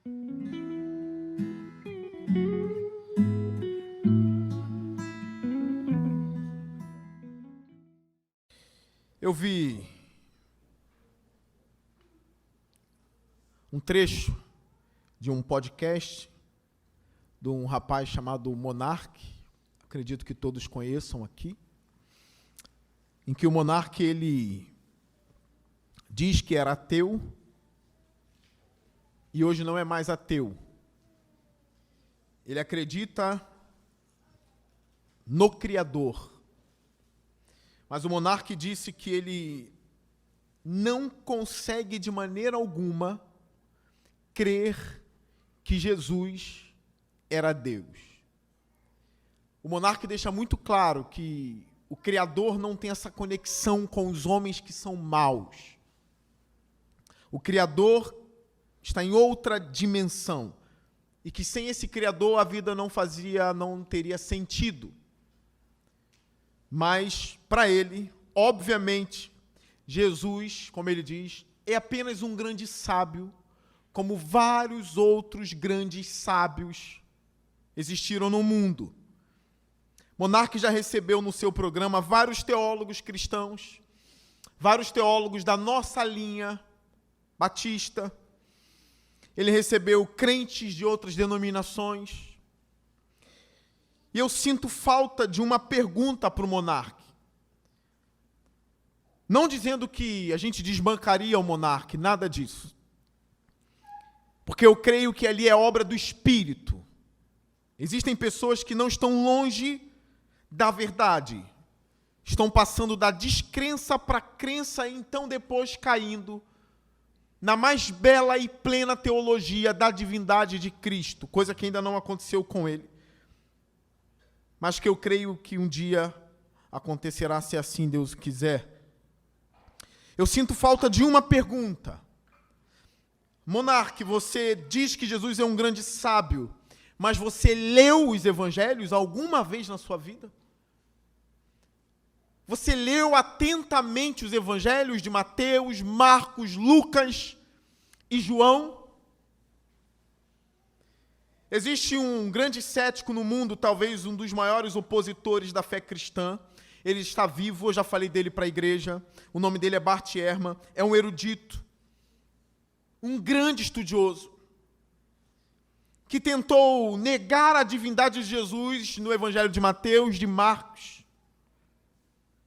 Eu vi um trecho de um podcast de um rapaz chamado Monark, acredito que todos conheçam aqui, em que o Monark ele diz que era ateu e hoje não é mais ateu. Ele acredita no Criador. Mas o Monark disse que ele não consegue de maneira alguma crer que Jesus era Deus. O Monark deixa muito claro que o Criador não tem essa conexão com os homens que são maus. O Criador está em outra dimensão. E que sem esse Criador a vida não teria sentido. Mas, para ele, obviamente, Jesus, como ele diz, é apenas um grande sábio, como vários outros grandes sábios existiram no mundo. Monark já recebeu no seu programa vários teólogos cristãos, vários teólogos da nossa linha batista. Ele recebeu crentes de outras denominações. E eu sinto falta de uma pergunta para o Monark. Não dizendo que a gente desbancaria o Monark, nada disso. Porque eu creio que ali é obra do Espírito. Existem pessoas que não estão longe da verdade. Estão passando da descrença para a crença e então depois caindo na mais bela e plena teologia da divindade de Cristo, coisa que ainda não aconteceu com ele. Mas que eu creio que um dia acontecerá, se assim Deus quiser. Eu sinto falta de uma pergunta. Monark, você diz que Jesus é um grande sábio, mas você leu os evangelhos alguma vez na sua vida? Você leu atentamente os evangelhos de Mateus, Marcos, Lucas e João? Existe um grande cético no mundo, talvez um dos maiores opositores da fé cristã. Ele está vivo, eu já falei dele para a igreja. O nome dele é Bart Ehrman, é um erudito, um grande estudioso, que tentou negar a divindade de Jesus no evangelho de Mateus, de Marcos,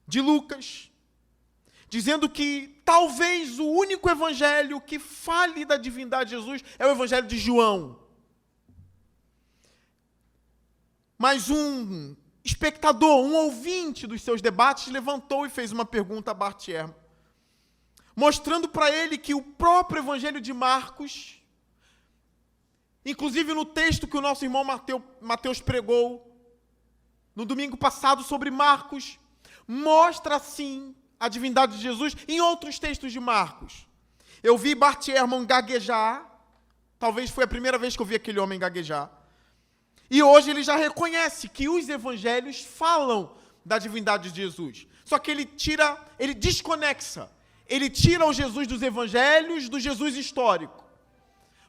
de Lucas, dizendo que talvez o único evangelho que fale da divindade de Jesus é o evangelho de João. Mas um espectador, um ouvinte dos seus debates, levantou e fez uma pergunta a Bart Ehrman, mostrando para ele que o próprio evangelho de Marcos, inclusive no texto que o nosso irmão Mateus pregou no domingo passado sobre Marcos, mostra sim a divindade de Jesus em outros textos de Marcos. Eu vi Bart Ehrman gaguejar, talvez foi a primeira vez que eu vi aquele homem gaguejar, e hoje ele já reconhece que os evangelhos falam da divindade de Jesus. Só que ele desconexa. Ele tira o Jesus dos evangelhos do Jesus histórico.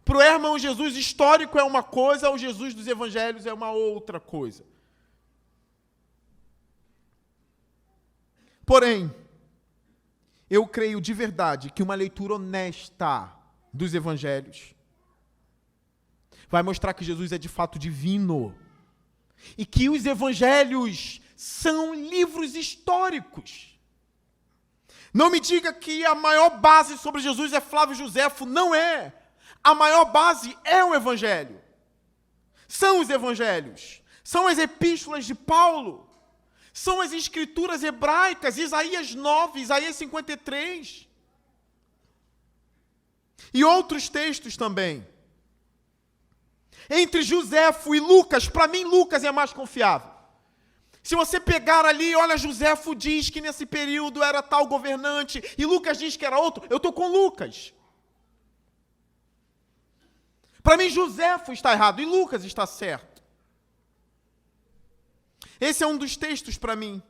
Para o Ehrman, o Jesus histórico é uma coisa, o Jesus dos evangelhos é uma outra coisa. Porém, eu creio de verdade que uma leitura honesta dos evangelhos vai mostrar que Jesus é de fato divino. E que os evangelhos são livros históricos. Não me diga que a maior base sobre Jesus é Flávio Josefo. Não é. A maior base é o evangelho. São os evangelhos. São as epístolas de Paulo. São as escrituras hebraicas, Isaías 9, Isaías 53. E outros textos também. Entre Josefo e Lucas, para mim Lucas é mais confiável. Se você pegar ali, olha, Josefo diz que nesse período era tal governante, e Lucas diz que era outro, eu estou com Lucas. Para mim Josefo está errado e Lucas está certo. Esse é um dos textos para mim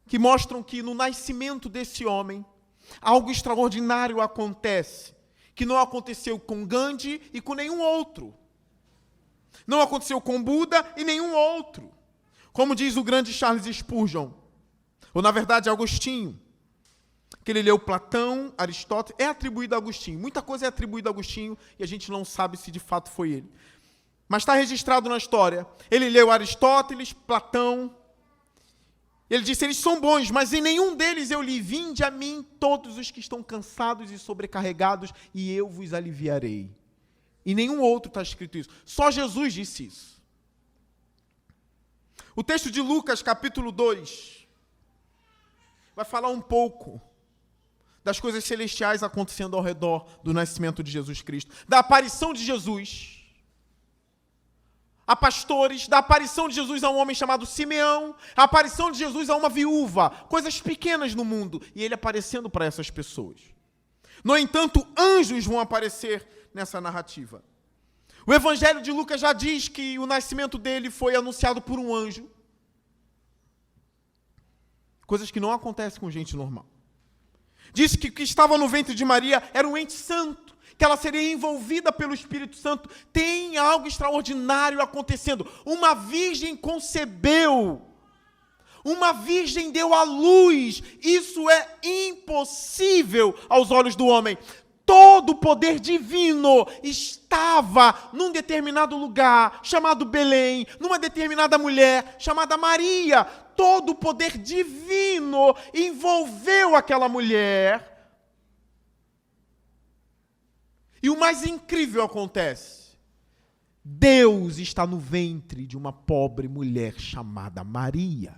que mostram que no nascimento desse homem algo extraordinário acontece, que não aconteceu com Gandhi e com nenhum outro. Não aconteceu com Buda e nenhum outro. Como diz o grande Charles Spurgeon, ou na verdade Agostinho, que ele leu Platão, Aristóteles, é atribuído a Agostinho. Muita coisa é atribuída a Agostinho e a gente não sabe se de fato foi ele. Mas está registrado na história. Ele leu Aristóteles, Platão. Ele disse, eles são bons, mas em nenhum deles eu li, vinde a mim todos os que estão cansados e sobrecarregados, e eu vos aliviarei. Em nenhum outro está escrito isso. Só Jesus disse isso. O texto de Lucas, capítulo 2, vai falar um pouco das coisas celestiais acontecendo ao redor do nascimento de Jesus Cristo, da aparição de Jesus a pastores, da aparição de Jesus a um homem chamado Simeão, a aparição de Jesus a uma viúva, coisas pequenas no mundo, e ele aparecendo para essas pessoas. No entanto, anjos vão aparecer nessa narrativa. O Evangelho de Lucas já diz que o nascimento dele foi anunciado por um anjo. Coisas que não acontecem com gente normal. Disse que o que estava no ventre de Maria era um ente santo, que ela seria envolvida pelo Espírito Santo. Tem algo extraordinário acontecendo. Uma virgem concebeu. Uma virgem deu à luz. Isso é impossível aos olhos do homem. Todo o poder divino estava num determinado lugar, chamado Belém, numa determinada mulher, chamada Maria. Todo o poder divino envolveu aquela mulher. E o mais incrível acontece. Deus está no ventre de uma pobre mulher chamada Maria.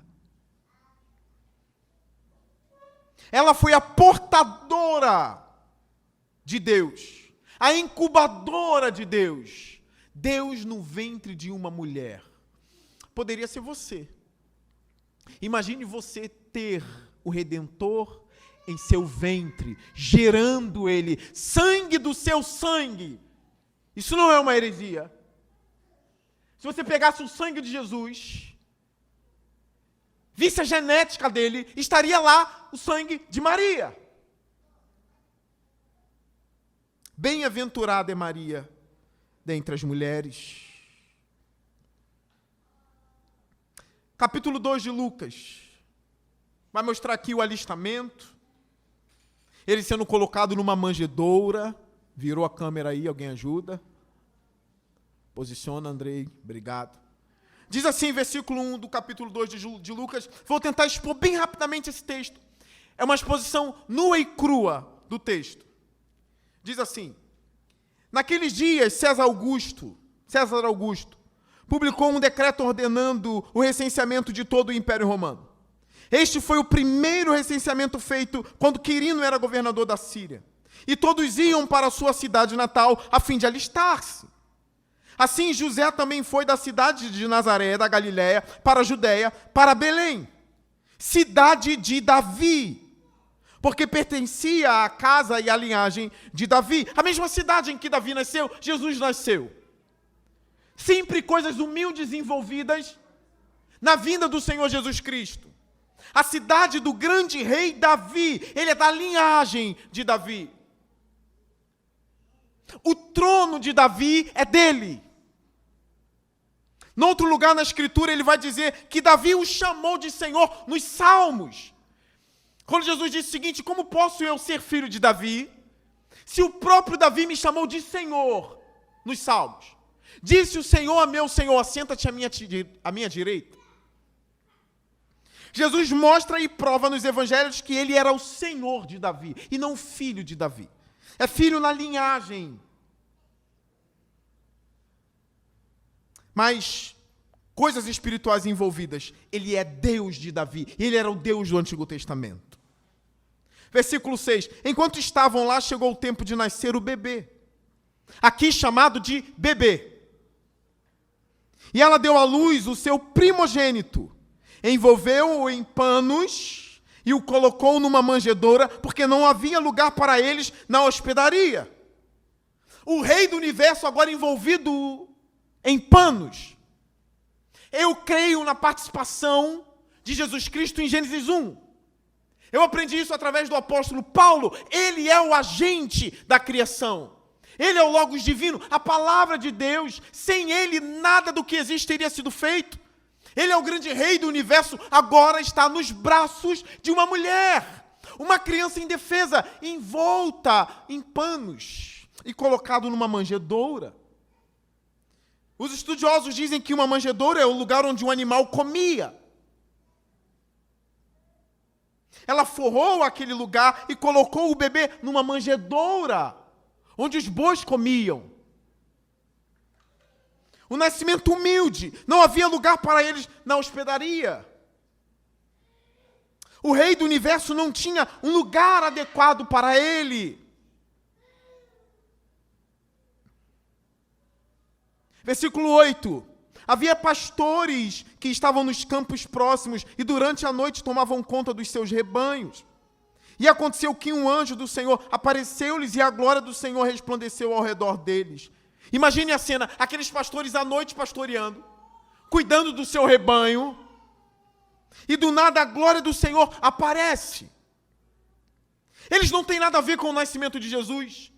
Ela foi a portadora de Deus, a incubadora de Deus. Deus no ventre de uma mulher. Poderia ser você. Imagine você ter o Redentor em seu ventre, gerando ele, sangue do seu sangue. Isso não é uma heresia. Se você pegasse o sangue de Jesus, visse a genética dele, estaria lá o sangue de Maria. Bem-aventurada é Maria dentre as mulheres. Capítulo 2 de Lucas vai mostrar aqui o alistamento. Ele sendo colocado numa manjedoura. Virou a câmera aí, alguém ajuda? Posiciona, Andrei, obrigado. Diz assim, versículo 1 do capítulo 2 de Lucas. Vou tentar expor bem rapidamente esse texto. É uma exposição nua e crua do texto. Diz assim: naqueles dias, César Augusto, publicou um decreto ordenando o recenseamento de todo o Império Romano. Este foi o primeiro recenseamento feito quando Quirino era governador da Síria. E todos iam para a sua cidade natal a fim de alistar-se. Assim, José também foi da cidade de Nazaré, da Galiléia, para a Judéia, para Belém, cidade de Davi, porque pertencia à casa e à linhagem de Davi. A mesma cidade em que Davi nasceu, Jesus nasceu. Sempre coisas humildes envolvidas na vinda do Senhor Jesus Cristo. A cidade do grande rei Davi, ele é da linhagem de Davi. O trono de Davi é dele. Em outro lugar na Escritura ele vai dizer que Davi o chamou de Senhor nos Salmos. Quando Jesus disse o seguinte: como posso eu ser filho de Davi, se o próprio Davi me chamou de Senhor nos Salmos? Disse o Senhor a meu Senhor: assenta-te à minha direita. Jesus mostra e prova nos evangelhos que ele era o Senhor de Davi, e não filho de Davi. É filho na linhagem. Mas coisas espirituais envolvidas. Ele é Deus de Davi. Ele era o Deus do Antigo Testamento. Versículo 6. Enquanto estavam lá, chegou o tempo de nascer o bebê. Aqui chamado de bebê. E ela deu à luz o seu primogênito. Envolveu-o em panos e o colocou numa manjedoura, porque não havia lugar para eles na hospedaria. O rei do universo agora envolvido em panos. Eu creio na participação de Jesus Cristo em Gênesis 1. Eu aprendi isso através do apóstolo Paulo. Ele é o agente da criação. Ele é o Logos divino, a palavra de Deus. Sem ele, nada do que existe teria sido feito. Ele é o grande rei do universo, agora está nos braços de uma mulher. Uma criança indefesa, envolta em panos e colocado numa manjedoura. Os estudiosos dizem que uma manjedoura é o lugar onde um animal comia. Ela forrou aquele lugar e colocou o bebê numa manjedoura, onde os bois comiam. O nascimento humilde, não havia lugar para eles na hospedaria. O rei do universo não tinha um lugar adequado para ele. Versículo 8. Havia pastores que estavam nos campos próximos e durante a noite tomavam conta dos seus rebanhos. E aconteceu que um anjo do Senhor apareceu-lhes e a glória do Senhor resplandeceu ao redor deles. Imagine a cena, aqueles pastores à noite pastoreando, cuidando do seu rebanho, e do nada a glória do Senhor aparece. Eles não têm nada a ver com o nascimento de Jesus.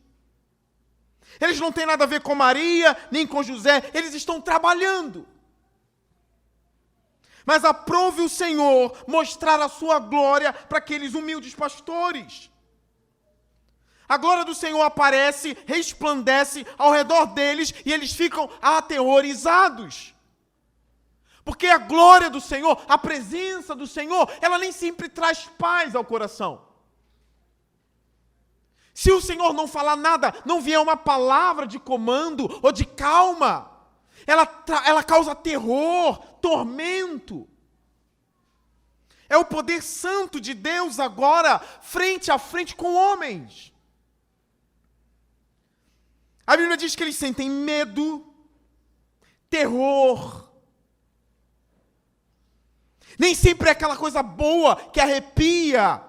Eles não têm nada a ver com Maria, nem com José. Eles estão trabalhando. Mas aprove o Senhor mostrar a sua glória para aqueles humildes pastores. A glória do Senhor aparece, resplandece ao redor deles e eles ficam aterrorizados. Porque a glória do Senhor, a presença do Senhor, ela nem sempre traz paz ao coração. Se o Senhor não falar nada, não vier uma palavra de comando ou de calma, ela causa terror, tormento. É o poder santo de Deus agora, frente a frente com homens. A Bíblia diz que eles sentem medo, terror. Nem sempre é aquela coisa boa que arrepia.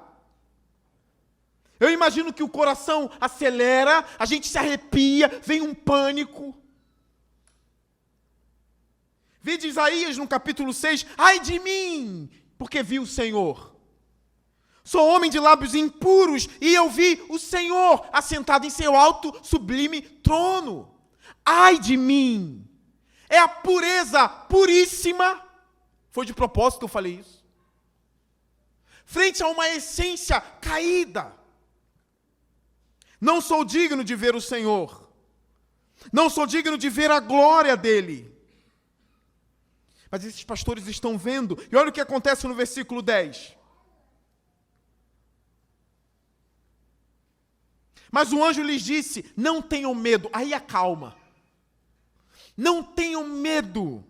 Eu imagino que o coração acelera, a gente se arrepia, vem um pânico. Vede Isaías no capítulo 6, ai de mim, porque vi o Senhor. Sou homem de lábios impuros e eu vi o Senhor assentado em seu alto, sublime trono. Ai de mim, é a pureza puríssima. Foi de propósito que eu falei isso. Frente a uma essência caída. Não sou digno de ver o Senhor. Não sou digno de ver a glória dele. Mas esses pastores estão vendo. E olha o que acontece no versículo 10. Mas o anjo lhes disse, não tenham medo. Aí acalma. Não tenham medo.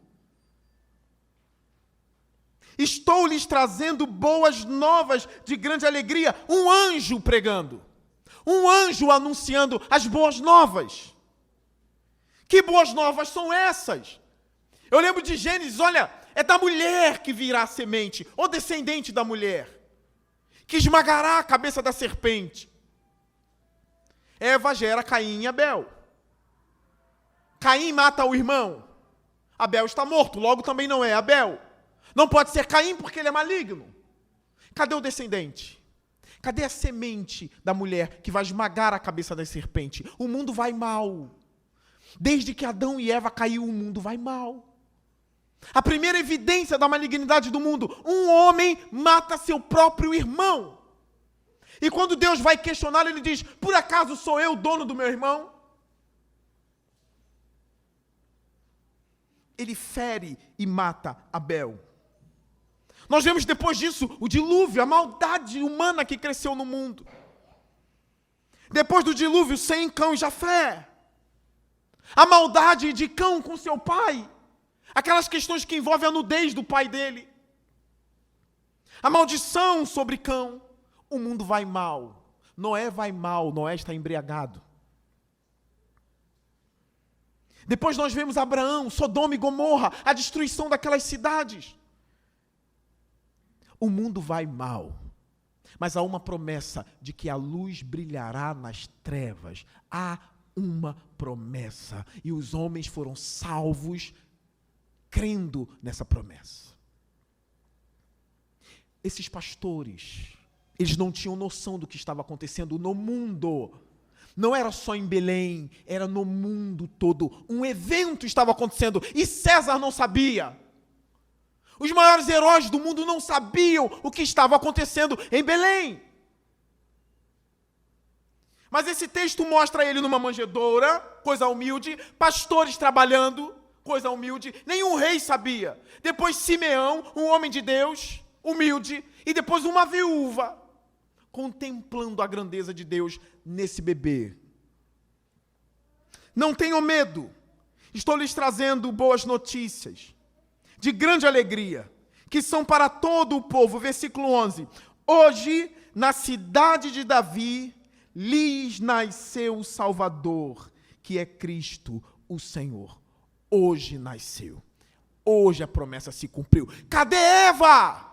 Estou lhes trazendo boas novas de grande alegria. Um anjo pregando. Um anjo anunciando as boas novas. Que boas novas são essas? Eu lembro de Gênesis, olha, é da mulher que virá a semente, ou descendente da mulher, que esmagará a cabeça da serpente. Eva gera Caim e Abel. Caim mata o irmão. Abel está morto, logo também não é Abel. Não pode ser Caim porque ele é maligno. Cadê o descendente? Cadê a semente da mulher que vai esmagar a cabeça da serpente? O mundo vai mal. Desde que Adão e Eva caiu, o mundo vai mal. A primeira evidência da malignidade do mundo, um homem mata seu próprio irmão. E quando Deus vai questioná-lo, ele diz, por acaso sou eu o dono do meu irmão? Ele fere e mata Abel. Nós vemos depois disso o dilúvio, a maldade humana que cresceu no mundo. Depois do dilúvio, Sem, Cão e Jafé. A maldade de Cão com seu pai. Aquelas questões que envolvem a nudez do pai dele. A maldição sobre Cão. O mundo vai mal. Noé vai mal, Noé está embriagado. Depois nós vemos Abraão, Sodoma e Gomorra, a destruição daquelas cidades. O mundo vai mal, mas há uma promessa de que a luz brilhará nas trevas. Há uma promessa, e os homens foram salvos crendo nessa promessa. Esses pastores Eles não tinham noção do que estava acontecendo no mundo. Não era só em Belém, era no mundo todo. Um evento estava acontecendo e César não sabia. Os maiores heróis do mundo não sabiam o que estava acontecendo em Belém. Mas esse texto mostra ele numa manjedoura, coisa humilde, pastores trabalhando, coisa humilde, nenhum rei sabia. Depois Simeão, um homem de Deus, humilde, e depois uma viúva, contemplando a grandeza de Deus nesse bebê. Não tenham medo, estou lhes trazendo boas notícias, de grande alegria, que são para todo o povo. Versículo 11. Hoje, na cidade de Davi, lhes nasceu o Salvador, que é Cristo, o Senhor. Hoje nasceu. Hoje a promessa se cumpriu. Cadê Eva?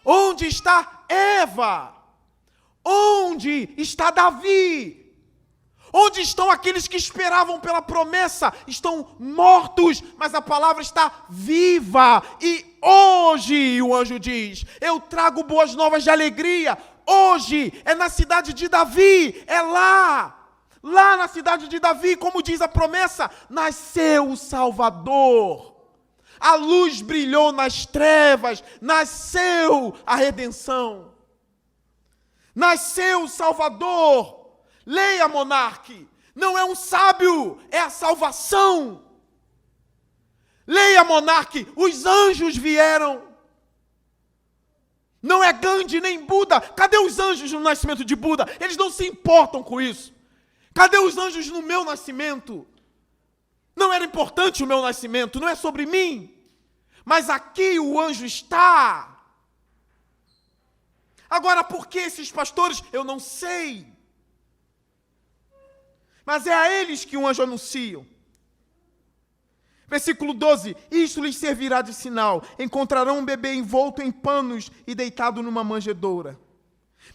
Onde está Eva? Onde está Davi? Onde estão aqueles que esperavam pela promessa? Estão mortos, mas a palavra está viva. E hoje, o anjo diz, eu trago boas novas de alegria. Hoje é na cidade de Davi, é lá na cidade de Davi, como diz a promessa, nasceu o Salvador. A luz brilhou nas trevas, nasceu a redenção. Nasceu o Salvador. Leia, monarque, não é um sábio, é a salvação. Leia, monarque, os anjos vieram. Não é Gandhi nem Buda. Cadê os anjos no nascimento de Buda? Eles não se importam com isso. Cadê os anjos no meu nascimento? Não era importante o meu nascimento, não é sobre mim. Mas aqui o anjo está. Agora, por que esses pastores? Eu não sei. Mas é a eles que um anjo anuncia. Versículo 12, isto lhes servirá de sinal, encontrarão um bebê envolto em panos e deitado numa manjedoura.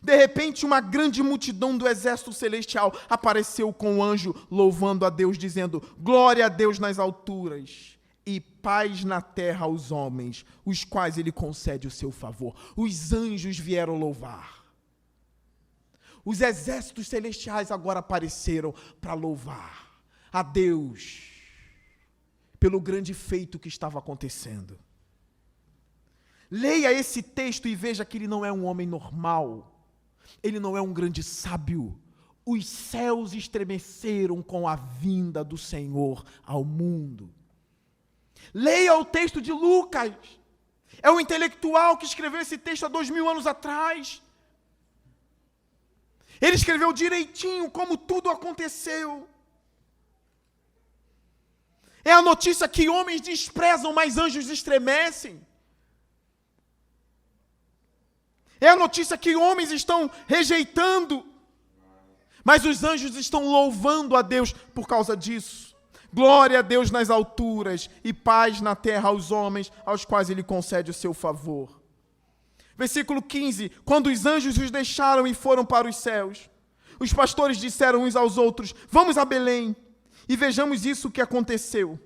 De repente, uma grande multidão do exército celestial apareceu com o anjo, louvando a Deus, dizendo, glória a Deus nas alturas e paz na terra aos homens, os quais ele concede o seu favor. Os anjos vieram louvar. Os exércitos celestiais agora apareceram para louvar a Deus pelo grande feito que estava acontecendo. Leia esse texto e veja que ele não é um homem normal. Ele não é um grande sábio. Os céus estremeceram com a vinda do Senhor ao mundo. Leia o texto de Lucas. É um intelectual que escreveu esse texto há 2000 anos atrás. Ele escreveu direitinho como tudo aconteceu. É a notícia que homens desprezam, mas anjos estremecem. É a notícia que homens estão rejeitando, mas os anjos estão louvando a Deus por causa disso. Glória a Deus nas alturas e paz na terra aos homens, aos quais ele concede o seu favor. Versículo 15, quando os anjos os deixaram e foram para os céus, os pastores disseram uns aos outros, vamos a Belém e vejamos isso que aconteceu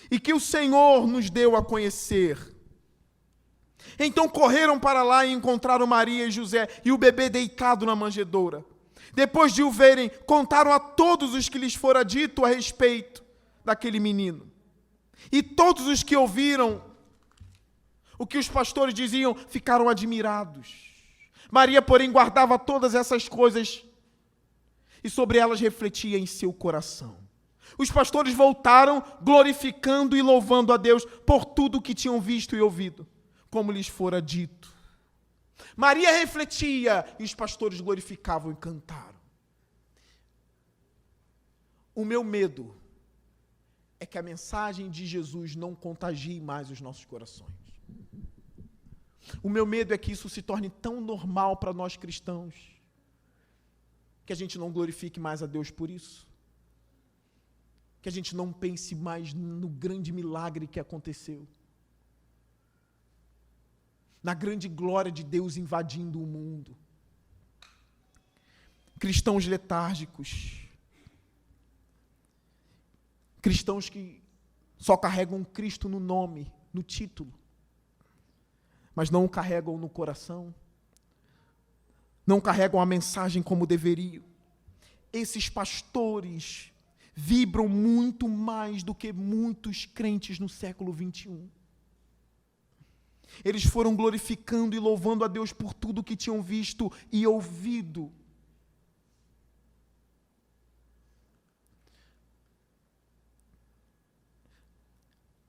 e que o Senhor nos deu a conhecer. Então correram para lá e encontraram Maria e José e o bebê deitado na manjedoura. Depois de o verem, contaram a todos os que lhes fora dito a respeito daquele menino. E todos os que ouviram o que os pastores diziam ficaram admirados. Maria, porém, guardava todas essas coisas e sobre elas refletia em seu coração. Os pastores voltaram, glorificando e louvando a Deus por tudo o que tinham visto e ouvido, como lhes fora dito. Maria refletia e os pastores glorificavam e cantaram. O meu medo é que a mensagem de Jesus não contagie mais os nossos corações. O meu medo é que isso se torne tão normal para nós cristãos, que a gente não glorifique mais a Deus por isso. Que a gente não pense mais no grande milagre que aconteceu. Na grande glória de Deus invadindo o mundo. Cristãos letárgicos. Cristãos que só carregam Cristo no nome, no título, mas não o carregam no coração. não carregam a mensagem como deveriam. Esses pastores vibram muito mais do que muitos crentes no século 21. Eles foram glorificando e louvando a Deus por tudo que tinham visto e ouvido.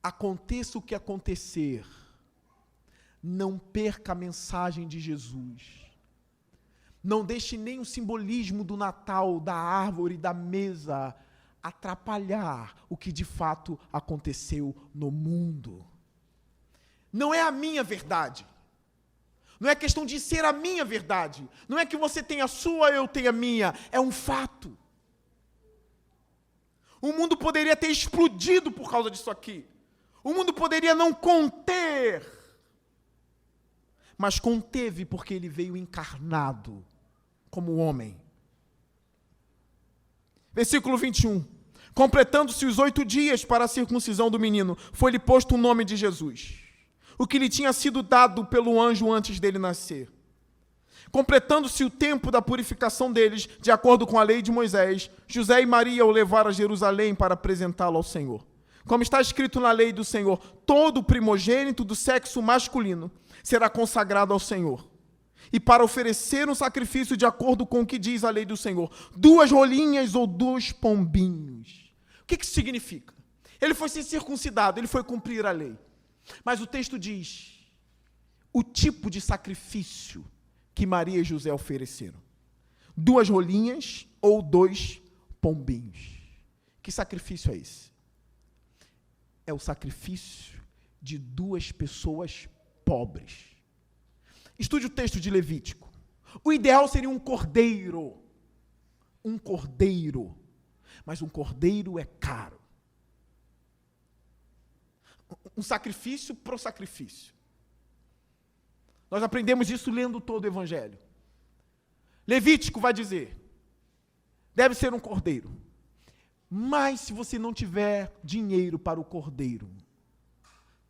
Aconteça o que acontecer, não perca a mensagem de Jesus. Não deixe nem o simbolismo do Natal, da árvore, da mesa, atrapalhar o que de fato aconteceu no mundo. Não é a minha verdade. Não é questão de ser a minha verdade. Não é que você tenha a sua, eu tenha a minha. É um fato. O mundo poderia ter explodido por causa disso aqui. O mundo poderia não conter. Mas conteve porque ele veio encarnado como homem. Versículo 21. Completando-se os 8 dias para a circuncisão do menino, foi-lhe posto o nome de Jesus, o que lhe tinha sido dado pelo anjo antes dele nascer. Completando-se o tempo da purificação deles, de acordo com a lei de Moisés, José e Maria o levaram a Jerusalém para apresentá-lo ao Senhor. Como está escrito na lei do Senhor, todo primogênito do sexo masculino será consagrado ao Senhor. E para oferecer um sacrifício de acordo com o que diz a lei do Senhor, 2 rolinhas ou 2 pombinhos. O que isso significa? Ele foi ser circuncidado, ele foi cumprir a lei. Mas o texto diz o tipo de sacrifício que Maria e José ofereceram. 2 rolinhas ou 2 pombinhos. Que sacrifício é esse? É o sacrifício de 2 pessoas pobres. Estude o texto de Levítico. O ideal seria um cordeiro. Um cordeiro. Mas um cordeiro é caro. Um sacrifício pro sacrifício. Nós aprendemos isso lendo todo o Evangelho. Levítico vai dizer, deve ser um cordeiro. Mas se você não tiver dinheiro para o cordeiro,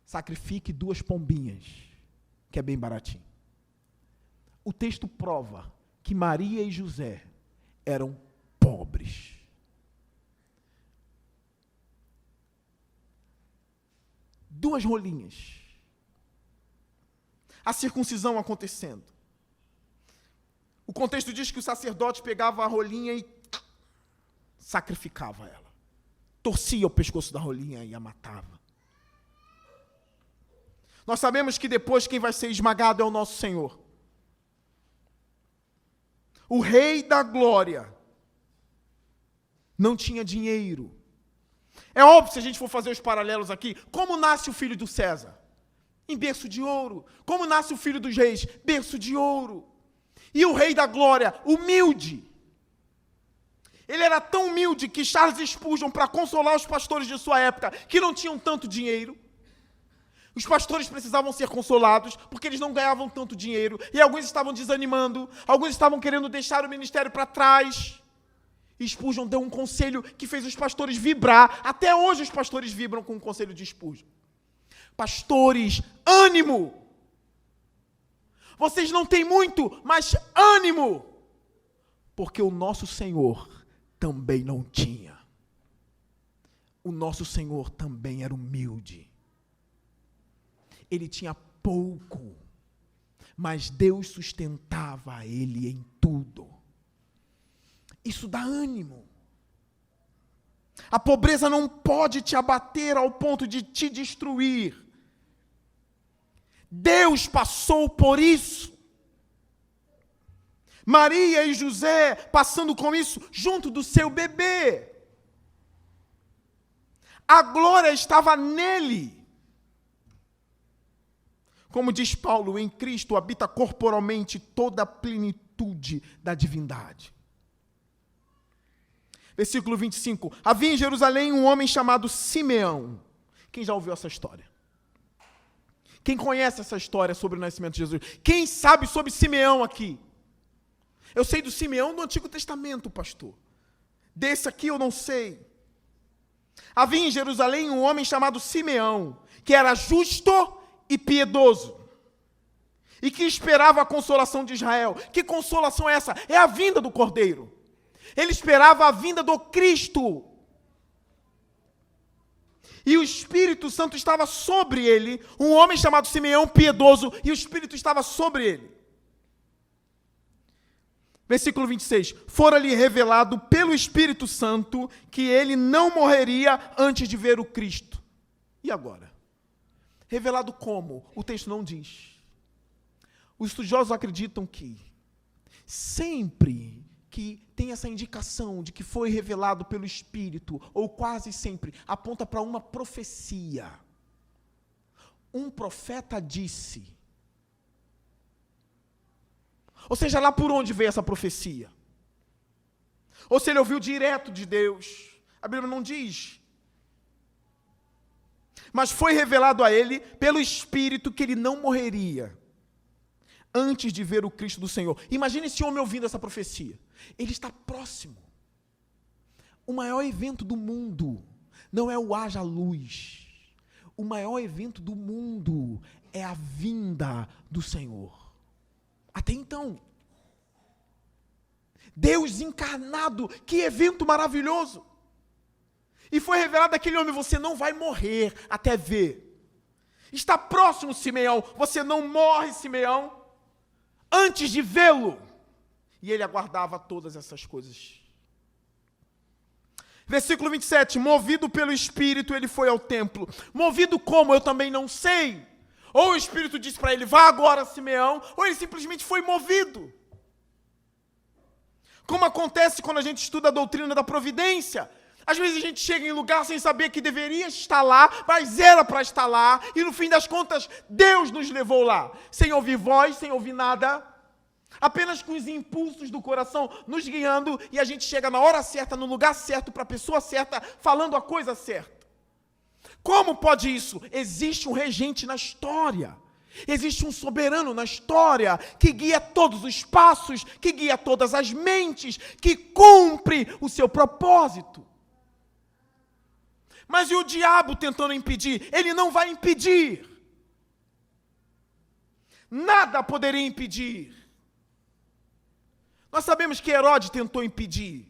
sacrifique 2 pombinhas, que é bem baratinho. O texto prova que Maria e José eram pobres. Duas rolinhas. A circuncisão acontecendo. O contexto diz que o sacerdote pegava a rolinha e sacrificava ela. Torcia o pescoço da rolinha e a matava. Nós sabemos que depois quem vai ser esmagado é o nosso Senhor. O Rei da Glória não tinha dinheiro. É óbvio, se a gente for fazer os paralelos aqui, como nasce o filho do César? Em berço de ouro. Como nasce o filho dos reis? Berço de ouro. E o Rei da Glória, humilde. Ele era tão humilde que Charles Spurgeon, para consolar os pastores de sua época, que não tinham tanto dinheiro, os pastores precisavam ser consolados, porque eles não ganhavam tanto dinheiro, e alguns estavam desanimando, alguns estavam querendo deixar o ministério para trás. E Spurgeon deu um conselho que fez os pastores vibrar. Até hoje os pastores vibram com o conselho de Spurgeon. Pastores, ânimo! Vocês não têm muito, mas ânimo! Porque o nosso Senhor também não tinha. O nosso Senhor também era humilde. Ele tinha pouco, mas Deus sustentava ele em tudo. Isso dá ânimo. A pobreza não pode te abater ao ponto de te destruir. Deus passou por isso. Maria e José passando com isso junto do seu bebê. A glória estava nele. Como diz Paulo, em Cristo habita corporalmente toda a plenitude da divindade. Versículo 25. Havia em Jerusalém um homem chamado Simeão. Quem já ouviu essa história? Quem conhece essa história sobre o nascimento de Jesus? Quem sabe sobre Simeão aqui? Eu sei do Simeão do Antigo Testamento, pastor. Desse aqui eu não sei. Havia em Jerusalém um homem chamado Simeão, que era justo e piedoso, e que esperava a consolação de Israel. Que consolação é essa? É a vinda do Cordeiro. Ele esperava a vinda do Cristo. E o Espírito Santo estava sobre ele, um homem chamado Simeão, piedoso, e o Espírito estava sobre ele. Versículo 26. Fora-lhe revelado pelo Espírito Santo que ele não morreria antes de ver o Cristo. E agora? Revelado como? O texto não diz. Os estudiosos acreditam que sempre que tem essa indicação de que foi revelado pelo Espírito, ou quase sempre, aponta para uma profecia. Um profeta disse. Ou seja, lá por onde veio essa profecia? Ou se ele ouviu direto de Deus? A Bíblia não diz. Mas foi revelado a ele, pelo Espírito, que ele não morreria antes de ver o Cristo do Senhor. Imagine esse homem ouvindo essa profecia. Ele está próximo. O maior evento do mundo não é o haja luz. O maior evento do mundo é a vinda do Senhor. Até então. Deus encarnado, que evento maravilhoso. E foi revelado àquele homem, você não vai morrer até ver. Está próximo, Simeão, você não morre, Simeão, antes de vê-lo. E ele aguardava todas essas coisas. Versículo 27, movido pelo Espírito, ele foi ao templo. Movido como? Eu também não sei. Ou o Espírito disse para ele, vá agora, Simeão, ou ele simplesmente foi movido. Como acontece quando a gente estuda a doutrina da providência. Às vezes a gente chega em lugar sem saber que deveria estar lá, mas era para estar lá, e no fim das contas, Deus nos levou lá. Sem ouvir voz, sem ouvir nada, apenas com os impulsos do coração nos guiando, e a gente chega na hora certa, no lugar certo, para a pessoa certa, falando a coisa certa. Como pode isso? Existe um regente na história. Existe um soberano na história que guia todos os passos, que guia todas as mentes, que cumpre o seu propósito. Mas e o diabo tentando impedir? Ele não vai impedir. Nada poderia impedir. Nós sabemos que Herodes tentou impedir,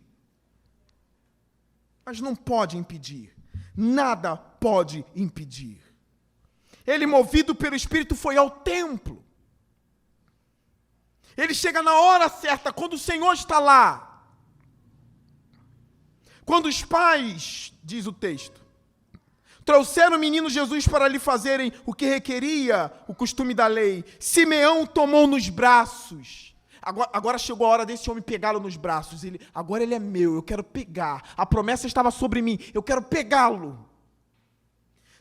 mas não pode impedir. Nada pode impedir. Ele, movido pelo Espírito, foi ao templo. Ele chega na hora certa, quando o Senhor está lá. Quando os pais, diz o texto, trouxeram o menino Jesus para lhe fazerem o que requeria o costume da lei, Simeão tomou nos braços. Agora chegou a hora desse homem pegá-lo nos braços. Agora ele é meu, eu quero pegar. A promessa estava sobre mim, eu quero pegá-lo.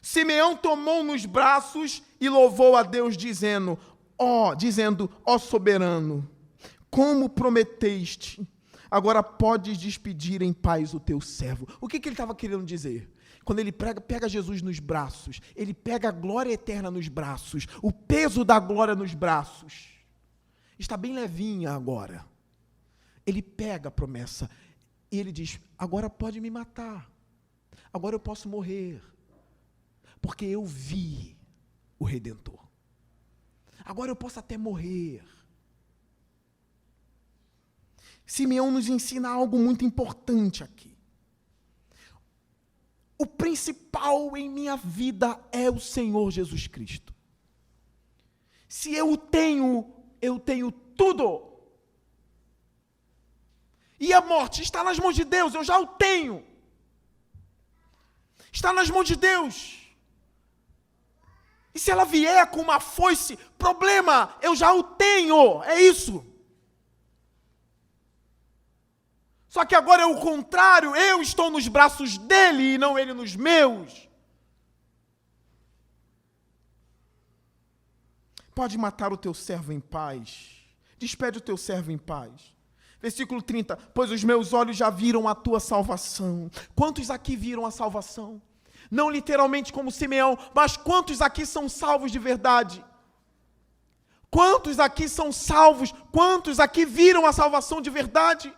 Simeão tomou nos braços e louvou a Deus, dizendo, ó soberano, como prometeste, agora podes despedir em paz o teu servo. O que ele estava querendo dizer? Quando ele pega Jesus nos braços, ele pega a glória eterna nos braços, o peso da glória nos braços. Está bem levinha agora. Ele pega a promessa e ele diz, agora pode me matar, agora eu posso morrer, porque eu vi o Redentor. Agora eu posso até morrer. Simeão nos ensina algo muito importante aqui. O principal em minha vida é o Senhor Jesus Cristo. Se eu o tenho tudo. E a morte está nas mãos de Deus, eu já o tenho. Está nas mãos de Deus. E se ela vier com uma foice, problema, eu já o tenho, é isso. Só que agora é o contrário, eu estou nos braços dele e não ele nos meus. Pode matar o teu servo em paz, despede o teu servo em paz. Versículo 30, pois os meus olhos já viram a tua salvação. Quantos aqui viram a salvação? Não literalmente como Simeão, mas quantos aqui são salvos de verdade? Quantos aqui são salvos? Quantos aqui viram a salvação de verdade?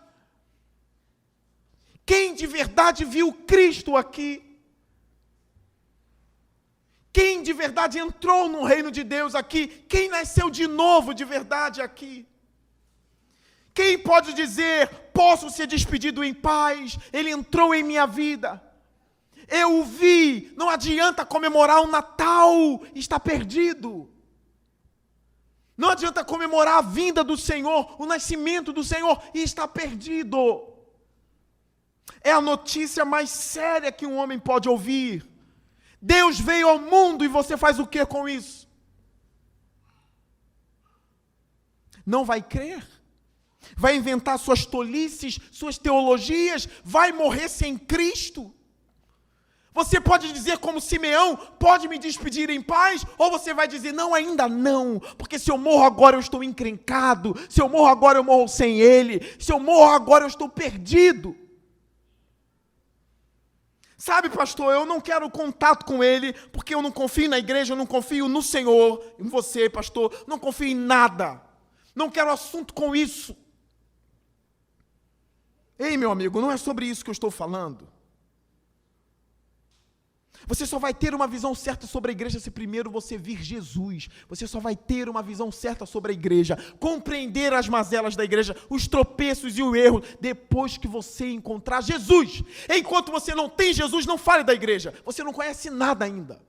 Quem de verdade viu Cristo aqui? Quem de verdade entrou no reino de Deus aqui? Quem nasceu de novo de verdade aqui? Quem pode dizer, posso ser despedido em paz? Ele entrou em minha vida. Eu o vi. Não adianta comemorar o Natal, está perdido. Não adianta comemorar a vinda do Senhor, o nascimento do Senhor, e está perdido. É a notícia mais séria que um homem pode ouvir. Deus veio ao mundo e você faz o que com isso? Não vai crer? Vai inventar suas tolices, suas teologias? Vai morrer sem Cristo? Você pode dizer como Simeão, pode me despedir em paz? Ou você vai dizer, não, ainda não, porque se eu morro agora eu estou encrencado, se eu morro agora eu morro sem Ele, se eu morro agora eu estou perdido. Sabe, pastor, eu não quero contato com Ele, porque eu não confio na igreja, eu não confio no Senhor, em você, pastor, não confio em nada, não quero assunto com isso. Ei, meu amigo, não é sobre isso que eu estou falando. Você só vai ter uma visão certa sobre a igreja se primeiro você vir Jesus. Você só vai ter uma visão certa sobre a igreja, compreender as mazelas da igreja, os tropeços e o erro, depois que você encontrar Jesus. Enquanto você não tem Jesus, não fale da igreja. Você não conhece nada ainda.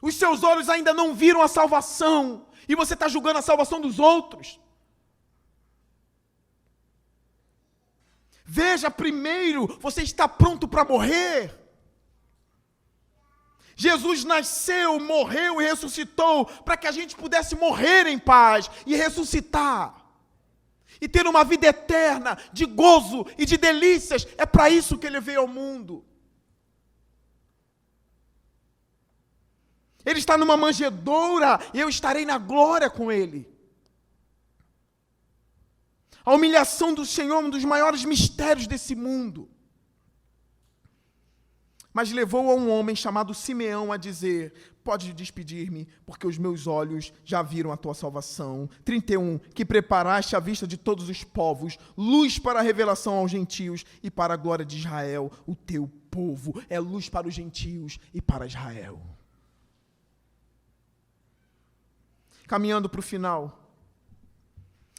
Os seus olhos ainda não viram a salvação, e você está julgando a salvação dos outros. Veja primeiro, você está pronto para morrer? Jesus nasceu, morreu e ressuscitou para que a gente pudesse morrer em paz e ressuscitar. E ter uma vida eterna de gozo e de delícias. É para isso que Ele veio ao mundo. Ele está numa manjedoura e eu estarei na glória com Ele. A humilhação do Senhor é um dos maiores mistérios desse mundo. Mas levou a um homem chamado Simeão a dizer, pode despedir-me, porque os meus olhos já viram a tua salvação. 31, que preparaste à vista de todos os povos, luz para a revelação aos gentios e para a glória de Israel, o teu povo. É luz para os gentios e para Israel. Caminhando para o final.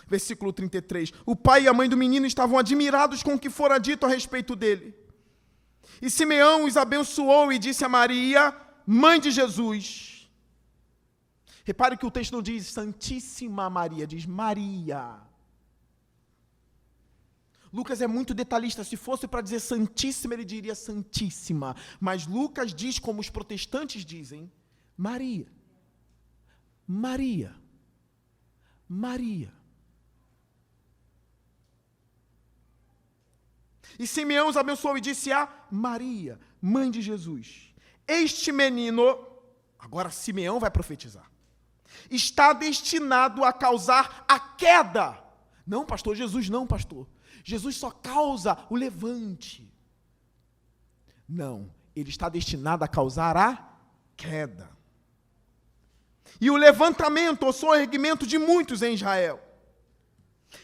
Versículo 33. O pai e a mãe do menino estavam admirados com o que fora dito a respeito dele. E Simeão os abençoou e disse a Maria, mãe de Jesus. Repare que o texto não diz Santíssima Maria, diz Maria. Lucas é muito detalhista. Se fosse para dizer Santíssima, ele diria Santíssima. Mas Lucas diz como os protestantes dizem, Maria. Maria. Maria. E Simeão os abençoou e disse a Maria, mãe de Jesus, este menino, agora Simeão vai profetizar, está destinado a causar a queda. Não, pastor, Jesus não, pastor. Jesus só causa o levante. Não, ele está destinado a causar a queda. E o levantamento, ou soerguimento de muitos em Israel.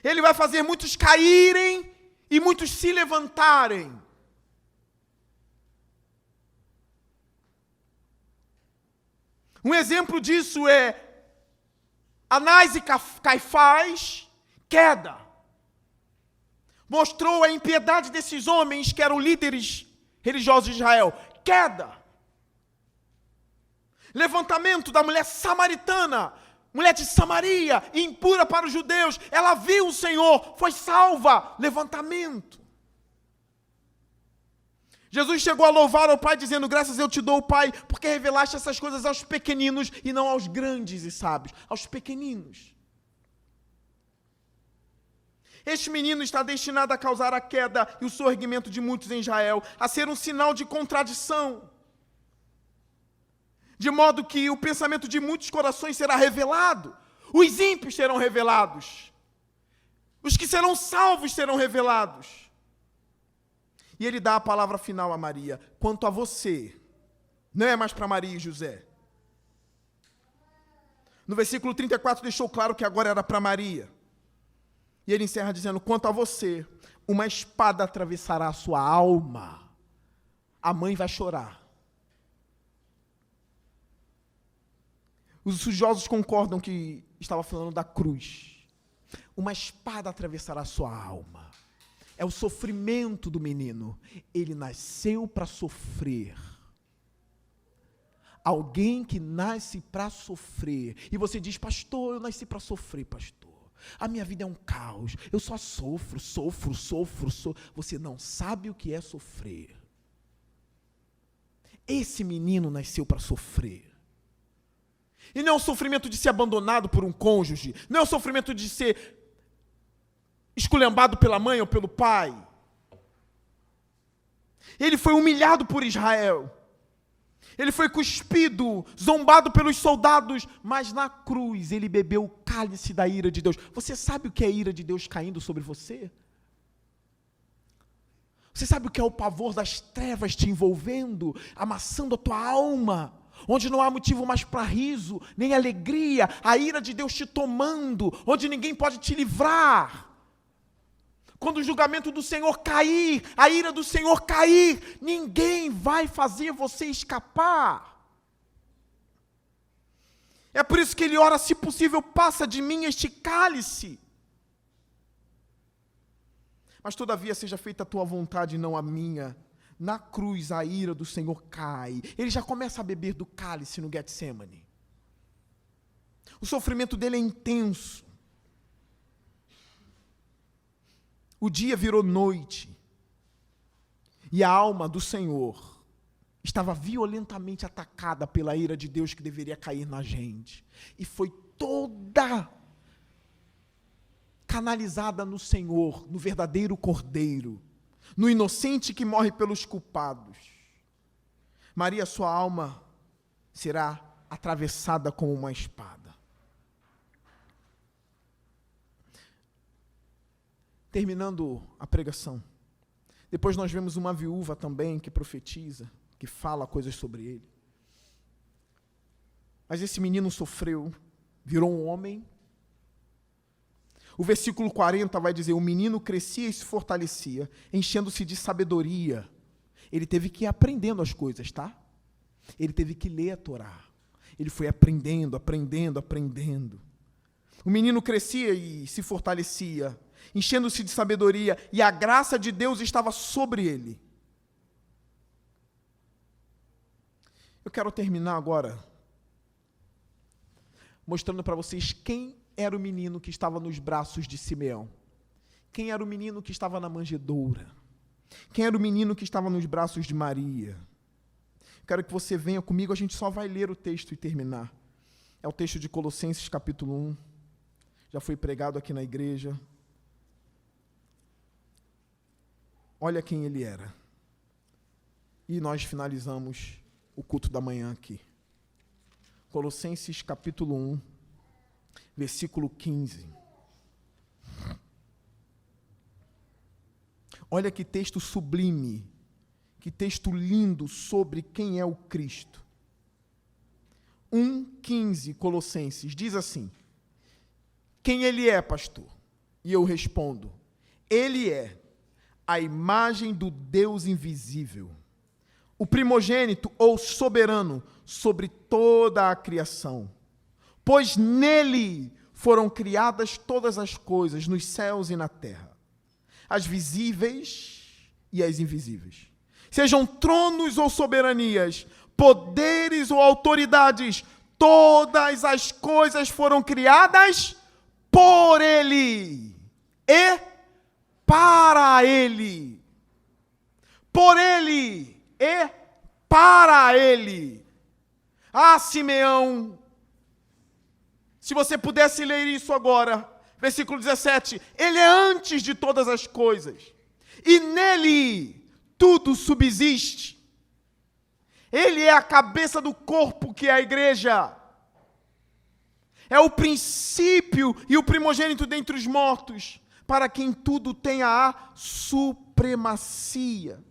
Ele vai fazer muitos caírem e muitos se levantarem. Um exemplo disso é Anás e Caifás, queda. Mostrou a impiedade desses homens que eram líderes religiosos de Israel, queda. Levantamento da mulher samaritana, mulher de Samaria, impura para os judeus, ela viu o Senhor, foi salva, levantamento. Jesus chegou a louvar ao Pai, dizendo, graças eu te dou, Pai, porque revelaste essas coisas aos pequeninos e não aos grandes e sábios, aos pequeninos. Este menino está destinado a causar a queda e o soerguimento de muitos em Israel, a ser um sinal de contradição, de modo que o pensamento de muitos corações será revelado. Os ímpios serão revelados. Os que serão salvos serão revelados. E ele dá a palavra final a Maria. Quanto a você, não é mais para Maria e José. No versículo 34 deixou claro que agora era para Maria. E ele encerra dizendo, quanto a você, uma espada atravessará a sua alma. a mãe vai chorar. Os estudiosos concordam que estava falando da cruz. Uma espada atravessará sua alma. É o sofrimento do menino. Ele nasceu para sofrer. Alguém que nasce para sofrer. E você diz, pastor, eu nasci para sofrer, pastor. A minha vida é um caos. Eu só sofro. Você não sabe o que é sofrer. Esse menino nasceu para sofrer. E não é o sofrimento de ser abandonado por um cônjuge. Não é o sofrimento de ser esculhambado pela mãe ou pelo pai. Ele foi humilhado por Israel. Ele foi cuspido, zombado pelos soldados, mas na cruz ele bebeu o cálice da ira de Deus. Você sabe o que é a ira de Deus caindo sobre você? Você sabe o que é o pavor das trevas te envolvendo, amassando a tua alma, onde não há motivo mais para riso, nem alegria, a ira de Deus te tomando, onde ninguém pode te livrar. Quando o julgamento do Senhor cair, a ira do Senhor cair, ninguém vai fazer você escapar. É por isso que ele ora, se possível, passa de mim este cálice. Mas todavia seja feita a tua vontade e não a minha. Na cruz a ira do Senhor cai. Ele já começa a beber do cálice no Getsemane. O sofrimento dele é intenso. O dia virou noite, e a alma do Senhor estava violentamente atacada pela ira de Deus que deveria cair na gente, e foi toda canalizada no Senhor, no verdadeiro Cordeiro, no inocente que morre pelos culpados. Maria, sua alma será atravessada como uma espada. Terminando a pregação, depois nós vemos uma viúva também que profetiza, que fala coisas sobre ele. Mas esse menino sofreu, virou um homem. O versículo 40 vai dizer, o menino crescia e se fortalecia, enchendo-se de sabedoria. Ele teve que ir aprendendo as coisas, tá? Ele teve que ler a Torá. Ele foi aprendendo. O menino crescia e se fortalecia, enchendo-se de sabedoria, e a graça de Deus estava sobre ele. Eu quero terminar agora mostrando para vocês quem era o menino que estava nos braços de Simeão. Quem era o menino que estava na manjedoura. Quem era o menino que estava nos braços de Maria. Quero que você venha comigo, a gente só vai ler o texto e terminar. É o texto de Colossenses capítulo 1. Já foi pregado aqui na igreja. Olha quem ele era. E nós finalizamos o culto da manhã aqui. Colossenses capítulo 1, versículo 15. Olha que texto sublime, que texto lindo sobre quem é o Cristo. 1:15, Colossenses, diz assim: quem ele é, pastor? E eu respondo: ele é a imagem do Deus invisível, o primogênito ou soberano sobre toda a criação, pois nele foram criadas todas as coisas, nos céus e na terra, as visíveis e as invisíveis, sejam tronos ou soberanias, poderes ou autoridades, todas as coisas foram criadas por ele e para ele, por ele e para ele. Ah, Simeão, se você pudesse ler isso agora, versículo 17, ele é antes de todas as coisas, e nele tudo subsiste. Ele é a cabeça do corpo que é a igreja. É o princípio e o primogênito dentre os mortos, para quem tudo tenha a supremacia.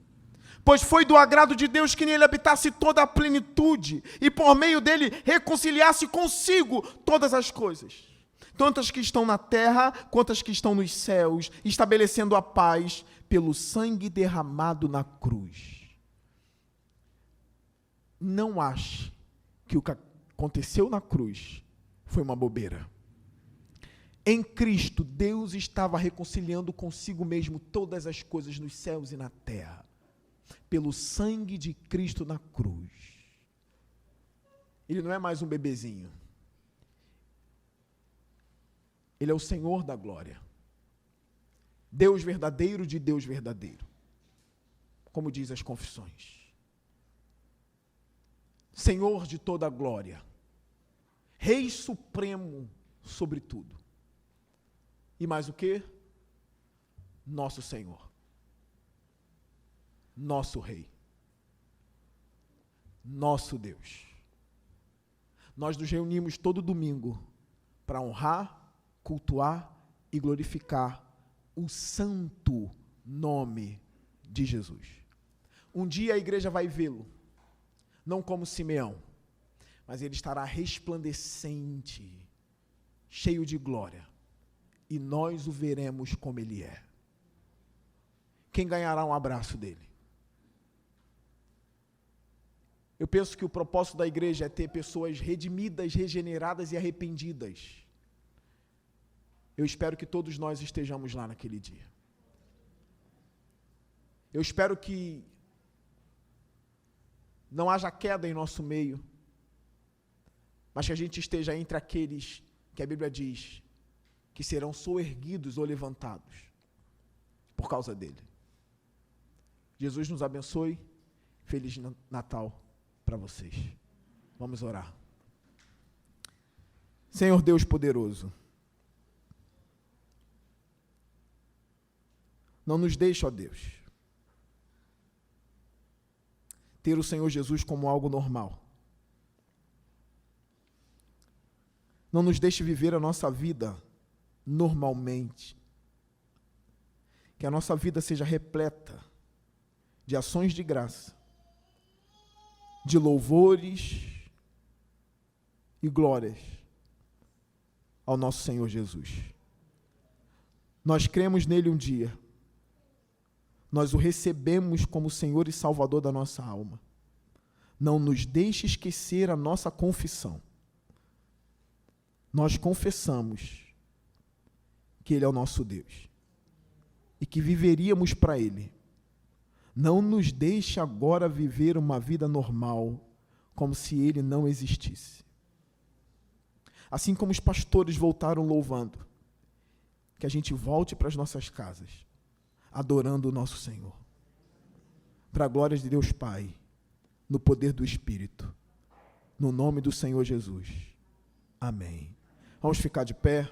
Pois foi do agrado de Deus que nele habitasse toda a plenitude, e por meio dele reconciliasse consigo todas as coisas, tanto as que estão na terra, quanto as que estão nos céus, estabelecendo a paz pelo sangue derramado na cruz. não ache que o que aconteceu na cruz foi uma bobeira. Em Cristo, Deus estava reconciliando consigo mesmo todas as coisas nos céus e na terra, pelo sangue de Cristo na cruz. Ele não é mais um bebezinho. Ele é o Senhor da glória. Deus verdadeiro de Deus verdadeiro. Como diz as confissões. Senhor de toda a glória. Rei supremo sobre tudo. E mais o quê? Nosso Senhor. Nosso Rei. Nosso Deus. Nós nos reunimos todo domingo para honrar, cultuar e glorificar o santo nome de Jesus. Um dia a igreja vai vê-lo, não como Simeão, mas ele estará resplandecente, cheio de glória, e nós o veremos como ele é. Quem ganhará um abraço dele? Eu penso que o propósito da igreja é ter pessoas redimidas, regeneradas e arrependidas. Eu espero que todos nós estejamos lá naquele dia. Eu espero que não haja queda em nosso meio, mas que a gente esteja entre aqueles que a Bíblia diz que serão soerguidos ou levantados por causa dele. Jesus nos abençoe. Feliz Natal para vocês. Vamos orar. Senhor Deus poderoso, não nos deixe, ó Deus, ter o Senhor Jesus como algo normal. Não nos deixe viver a nossa vida normalmente. Que a nossa vida seja repleta de ações de graça, de louvores e glórias ao nosso Senhor Jesus. Nós cremos nele um dia. Nós o recebemos como Senhor e Salvador da nossa alma. Não nos deixe esquecer a nossa confissão. Nós confessamos que ele é o nosso Deus e que viveríamos para ele. Não nos deixe agora viver uma vida normal, como se ele não existisse. Assim como os pastores voltaram louvando, que a gente volte para as nossas casas, adorando o nosso Senhor. Para a glória de Deus Pai, no poder do Espírito, no nome do Senhor Jesus. Amém. Vamos ficar de pé.